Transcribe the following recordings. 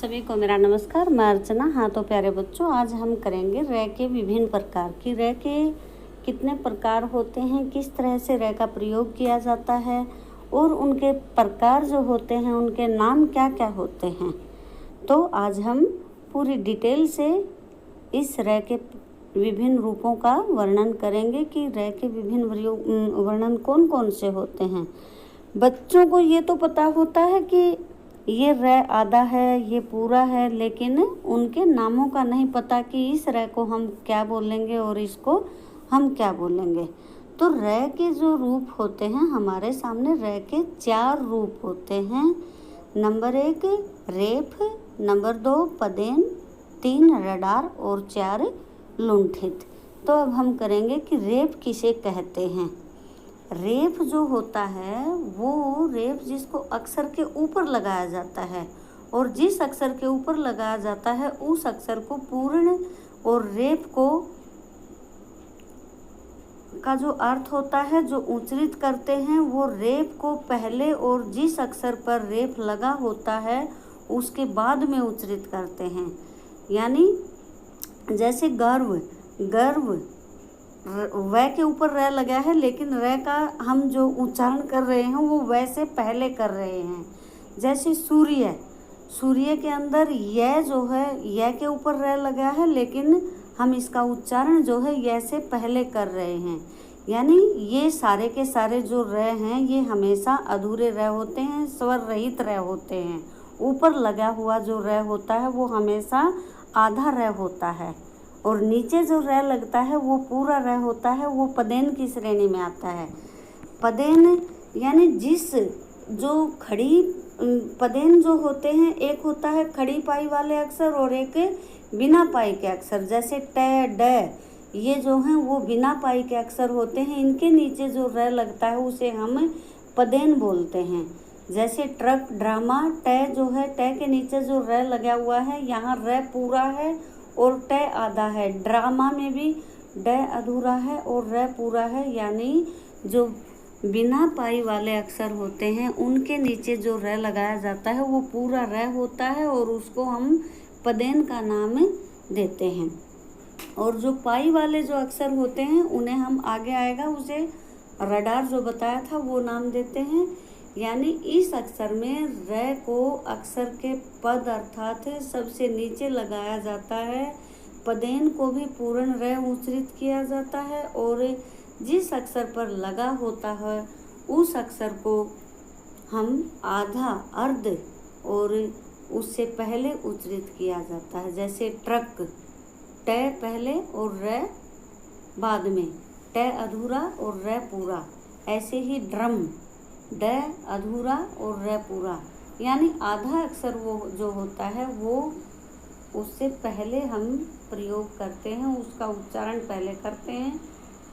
सभी को मेरा नमस्कार। मैं अर्चना। हाँ तो प्यारे बच्चों, आज हम करेंगे रे के विभिन्न प्रकार की। रे के कितने प्रकार होते हैं, किस तरह से रे का प्रयोग किया जाता है और उनके प्रकार जो होते हैं उनके नाम क्या क्या होते हैं। तो आज हम पूरी डिटेल से इस रे के विभिन्न रूपों का वर्णन करेंगे कि रे के विभिन्न वर्णन कौन कौन से होते हैं। बच्चों को ये तो पता होता है कि ये रे आधा है, ये पूरा है, लेकिन उनके नामों का नहीं पता कि इस रे को हम क्या बोलेंगे और इसको हम क्या बोलेंगे। तो रे के जो रूप होते हैं हमारे सामने, रे के 4 रूप होते हैं। नंबर 1 रेफ, नंबर 2 पदेन, 3 रडार और 4 लुंठित। तो अब हम करेंगे कि रेफ किसे कहते हैं। रेफ जो होता है वो रेफ जिसको अक्षर के ऊपर लगाया जाता है, और जिस अक्षर के ऊपर लगाया जाता है उस अक्षर को पूर्ण, और रेफ को का जो अर्थ होता है जो उच्चारित करते हैं वो रेफ को पहले और जिस अक्षर पर रेफ लगा होता है उसके बाद में उच्चारित करते हैं। यानी जैसे गर्व, गर्व वै के र रे लगा है, लेकिन रे का हम जो उच्चारण कर रहे हैं वो वै से पहले कर रहे हैं। जैसे सूर्य, सूर्य के अंदर य जो है य के ऊपर रे लगा है, लेकिन हम इसका उच्चारण जो है य से पहले कर रहे हैं। यानी ये सारे के सारे जो रे हैं ये हमेशा अधूरे रे होते हैं, स्वर रहित रे होते हैं। ऊपर लगा हुआ जो रे होता है वो हमेशा आधा रे होता है, और नीचे जो रे लगता है वो पूरा रे होता है। वो पदेन की श्रेणी में आता है। पदेन यानी जिस जो खड़ी पदेन जो होते हैं, एक होता है खड़ी पाई वाले अक्षर और एक बिना पाई के अक्षर। जैसे ट, ड ये जो हैं वो बिना पाई के अक्षर होते हैं। इनके नीचे जो रे लगता है उसे हम पदेन बोलते हैं। जैसे ट्रक, ड्रामा, ट जो है ट के नीचे जो रे लगा हुआ है यहाँ रे पूरा है और ट आधा है। ड्रामा में भी ड अधूरा है और रे पूरा है। यानी जो बिना पाई वाले अक्षर होते हैं उनके नीचे जो रे लगाया जाता है वो पूरा रे होता है और उसको हम पदेन का नाम देते हैं। और जो पाई वाले जो अक्षर होते हैं उन्हें हम आगे आएगा उसे रडार जो बताया था वो नाम देते हैं। यानी इस अक्षर में रे को अक्षर के पद अर्थात सबसे नीचे लगाया जाता है। पदेन को भी पूर्ण रे उच्चारित किया जाता है, और जिस अक्षर पर लगा होता है उस अक्षर को हम आधा, अर्ध और उससे पहले उच्चारित किया जाता है। जैसे ट्रक, ट पहले और रे बाद में, ट अधूरा और रे पूरा। ऐसे ही ड्रम, ड अधूरा और रे पूरा। यानी आधा अक्षर वो जो होता है वो उससे पहले हम प्रयोग करते हैं, उसका उच्चारण पहले करते हैं।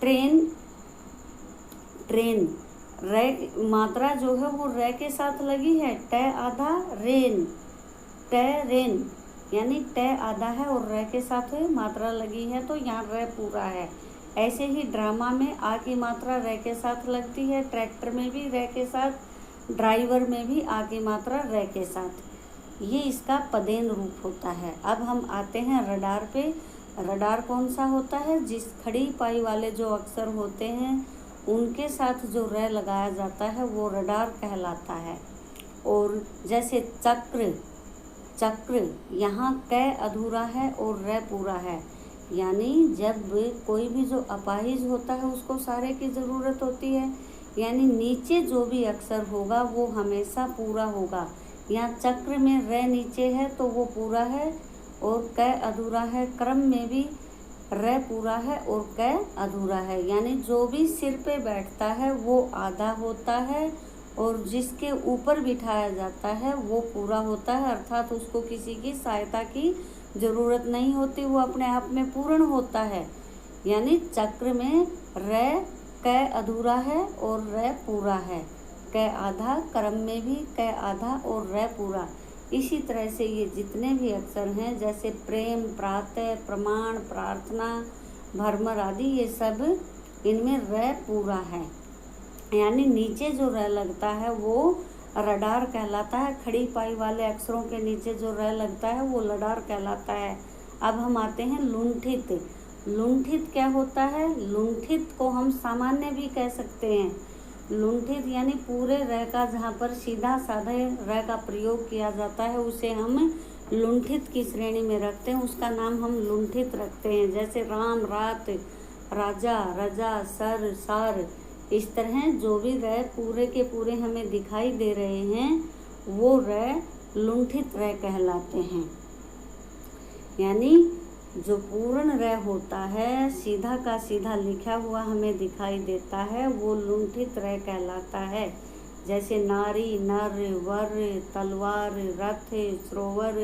ट्रेन, ट्रेन रे मात्रा जो है वो रे के साथ लगी है। ट आधा, रेन, ट रेन यानी ट आधा है और रे के साथ मात्रा लगी है तो यहाँ रे पूरा है। ऐसे ही ड्रामा में आ की मात्रा रे के साथ लगती है। ट्रैक्टर में भी रे के साथ, ड्राइवर में भी आ की मात्रा रे के साथ। ये इसका पदेन रूप होता है। अब हम आते हैं रडार पे। रडार कौन सा होता है? जिस खड़ी पाई वाले जो अक्षर होते हैं उनके साथ जो रे लगाया जाता है वो रडार कहलाता है। और जैसे चक्र, चक्र यहाँ क अधूरा है और रे पूरा है। यानी जब कोई भी जो अपाहिज होता है उसको सारे की ज़रूरत होती है। यानी नीचे जो भी अक्षर होगा वो हमेशा पूरा होगा। यहाँ चक्र में रे नीचे है तो वो पूरा है और क अधूरा है। क्रम में भी रे पूरा है और क अधूरा है। यानी जो भी सिर पे बैठता है वो आधा होता है और जिसके ऊपर बिठाया जाता है वो पूरा होता है, अर्थात उसको किसी की सहायता की ज़रूरत नहीं होती, वो अपने आप में पूर्ण होता है। यानी चक्र में रे क अधूरा है और रे पूरा है, क आधा, क्रम में भी क आधा और रे पूरा। इसी तरह से ये जितने भी अक्षर हैं जैसे प्रेम, प्रातः, प्रमाण, प्रार्थना, भरमर आदि, ये सब इनमें रे पूरा है। यानी नीचे जो रे लगता है वो रडार कहलाता है। खड़ी पाई वाले अक्षरों के नीचे जो र लगता है वो लडार कहलाता है। अब हम आते हैं लुंठित। लुंठित क्या होता है? लुंठित को हम सामान्य भी कह सकते हैं। लुंठित यानी पूरे र का जहाँ पर सीधा साधे र का प्रयोग किया जाता है उसे हम लुंठित की श्रेणी में रखते हैं, उसका नाम हम लुंठित रखते हैं। जैसे राम, रात, राजा, रजा, सर, सार, इस तरह जो भी र पूरे के पूरे हमें दिखाई दे रहे हैं वो र लुंठित र कहलाते हैं। यानी जो पूर्ण र होता है, सीधा का सीधा लिखा हुआ हमें दिखाई देता है, वो लुंठित र कहलाता है। जैसे नारी, नर, वर, तलवार, रथ, सरोवर,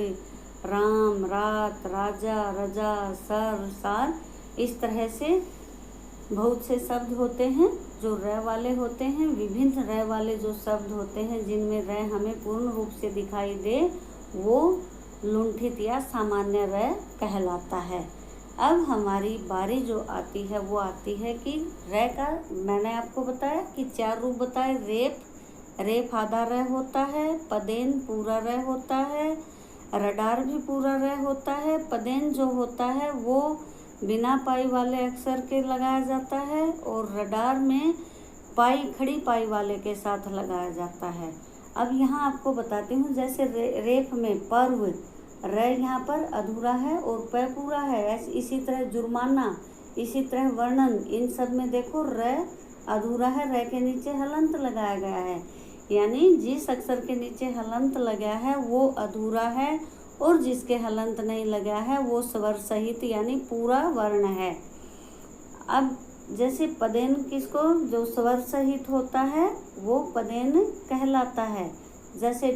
राम, रात, राजा, रजा, सर, सार, इस तरह से बहुत से शब्द होते हैं जो र वाले होते हैं। विभिन्न र वाले जो शब्द होते हैं जिनमें र हमें पूर्ण रूप से दिखाई दे वो लुंठित या सामान्य र कहलाता है। अब हमारी बारी जो आती है वो आती है कि र का, मैंने आपको बताया कि 4 रूप बताए। रेप, रेप आधा र होता है। पदेन पूरा र होता है। रडार भी पूरा र होता है। पदेन जो होता है वो बिना पाई वाले अक्षर के लगाया जाता है और रडार में पाई, खड़ी पाई वाले के साथ लगाया जाता है। अब यहाँ आपको बताती हूँ, जैसे रेप में पर्व, र यहाँ पर अधूरा है और प पूरा है। इसी तरह जुर्माना, इसी तरह वर्णन, इन सब में देखो र अधूरा है, र के नीचे हलंत लगाया गया है। यानी जिस अक्षर के नीचे हलंत लगा है वो अधूरा है और जिसके हलंत नहीं लगा है वो स्वर सहित यानी पूरा वर्ण है। अब जैसे पदेन किसको, जो स्वर सहित होता है वो पदेन कहलाता है। जैसे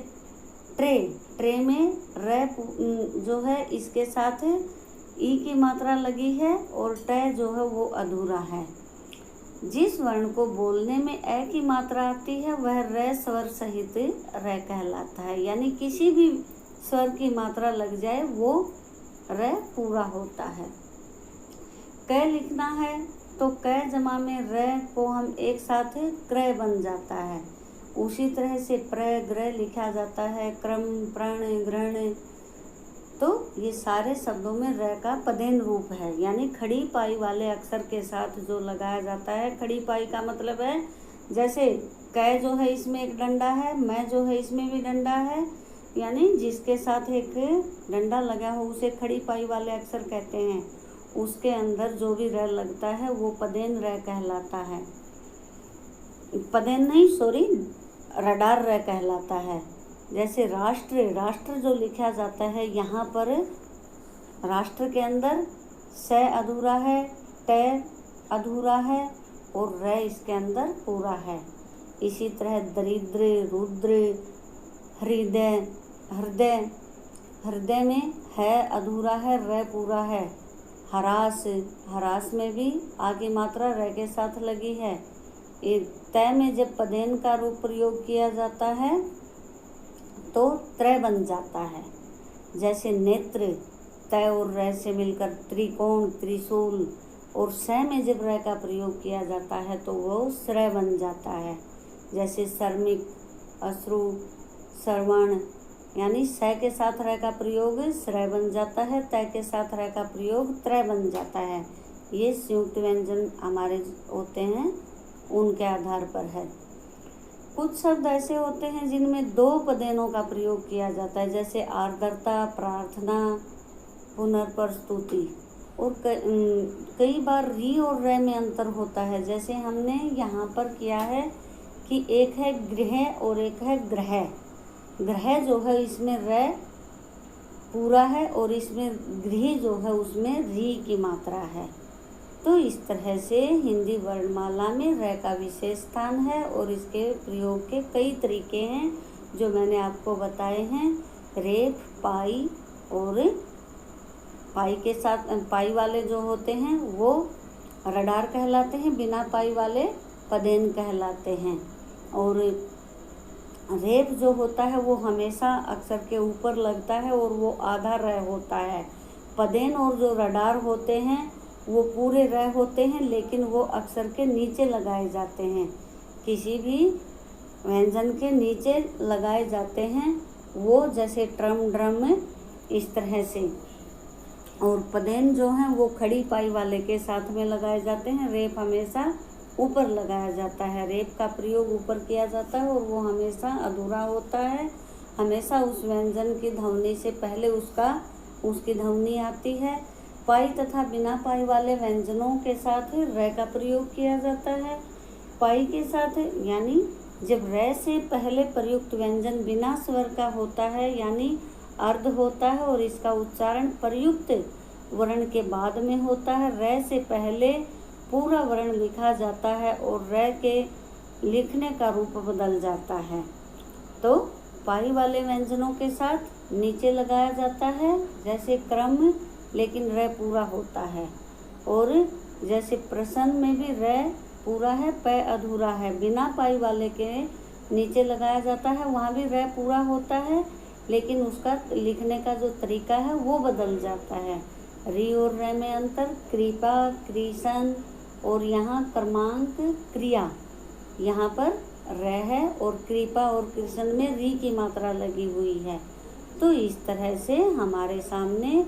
ट्रे, ट्रे में र जो है इसके साथ ई की मात्रा लगी है और ट जो है वो अधूरा है। जिस वर्ण को बोलने में ए की मात्रा आती है वह र स्वर सहित र कहलाता है। यानी किसी भी स्वर की मात्रा लग जाए वो र पूरा होता है। क लिखना है तो क जमा में र को हम एक साथ क्रय बन जाता है। उसी तरह से प्र, ग्रह लिखा जाता है, क्रम, प्रण, ग्रहण। तो ये सारे शब्दों में र का पदेन रूप है, यानी खड़ी पाई वाले अक्षर के साथ जो लगाया जाता है। खड़ी पाई का मतलब है जैसे क जो है इसमें एक डंडा है, मैं जो है इसमें भी डंडा है, यानी जिसके साथ एक डंडा लगा हो उसे खड़ी पाई वाले अक्षर कहते हैं। उसके अंदर जो भी र लगता है वो पदेन र कहलाता है। पदेन नहीं, सॉरी, रडार र कहलाता है। जैसे राष्ट्र, राष्ट्र जो लिखा जाता है यहाँ पर राष्ट्र के अंदर स अधूरा है, ट अधूरा है और र इसके अंदर पूरा है। इसी तरह दरिद्र, रुद्र, हृदय, हृदय, हृदय में है अधूरा है, र पूरा है। हरास, हरास में भी आगे मात्रा र के साथ लगी है। तय में जब पदेन का रूप प्रयोग किया जाता है तो त्रय बन जाता है। जैसे नेत्र, तय और र से मिलकर त्रिकोण, त्रिशूल, और स में जब र का प्रयोग किया जाता है तो वो श्रय बन जाता है। जैसे श्रमिक, अश्रु, श्रवण, यानी स के साथ र का प्रयोग श्रय बन जाता है, तय के साथ र का प्रयोग त्रय बन जाता है। ये संयुक्त व्यंजन हमारे होते हैं उनके आधार पर है। कुछ शब्द ऐसे होते हैं जिनमें 2 पदेनों का प्रयोग किया जाता है, जैसे आर्द्रता, प्रार्थना, पुनर्प्रस्तुति। और कई बार री और र में अंतर होता है। जैसे हमने यहाँ पर किया है कि एक है गृह और एक है ग्रह। ग्रह जो है इसमें र पूरा है और इसमें गृह जो है उसमें री की मात्रा है। तो इस तरह से हिंदी वर्णमाला में र का विशेष स्थान है और इसके प्रयोग के कई तरीके हैं जो मैंने आपको बताए हैं। रेफ, पाई और पाई के साथ पाई वाले जो होते हैं वो रडार कहलाते हैं, बिना पाई वाले पदेन कहलाते हैं। और रेफ जो होता है वो हमेशा अक्षर के ऊपर लगता है और वो आधा र होता है। पदेन और जो रडार होते हैं वो पूरे र होते हैं लेकिन वो अक्षर के नीचे लगाए जाते हैं। किसी भी व्यंजन के नीचे लगाए जाते हैं, वो जैसे ट्रम, ड्रम, इस तरह से। और पदेन जो हैं वो खड़ी पाई वाले के साथ में लगाए जाते हैं। रेप हमेशा ऊपर लगाया जाता है, रेप का प्रयोग ऊपर किया जाता है और वो हमेशा अधूरा होता है। हमेशा उस व्यंजन की ध्वनि से पहले उसकी ध्वनि आती है। पाई तथा बिना पाई वाले व्यंजनों के साथ रे का प्रयोग किया जाता है। पाई के साथ यानी जब रे से पहले प्रयुक्त व्यंजन बिना स्वर का होता है यानी अर्ध होता है और इसका उच्चारण प्रयुक्त वर्ण के बाद में होता है। रे से पहले पूरा वर्ण लिखा जाता है और रे के लिखने का रूप बदल जाता है। तो पाई वाले व्यंजनों के साथ नीचे लगाया जाता है जैसे क्रम, लेकिन रे पूरा होता है। और जैसे प्रश्न में भी रे पूरा है, पै अधूरा है। बिना पाई वाले के नीचे लगाया जाता है, वहाँ भी रे पूरा होता है, लेकिन उसका लिखने का जो तरीका है वो बदल जाता है। री और रे में अंतर, कृपा, कृष्ण, और यहाँ क्रमांक, क्रिया, यहाँ पर रे है और कृपा और कृष्ण में री की मात्रा लगी हुई है। तो इस तरह से हमारे सामने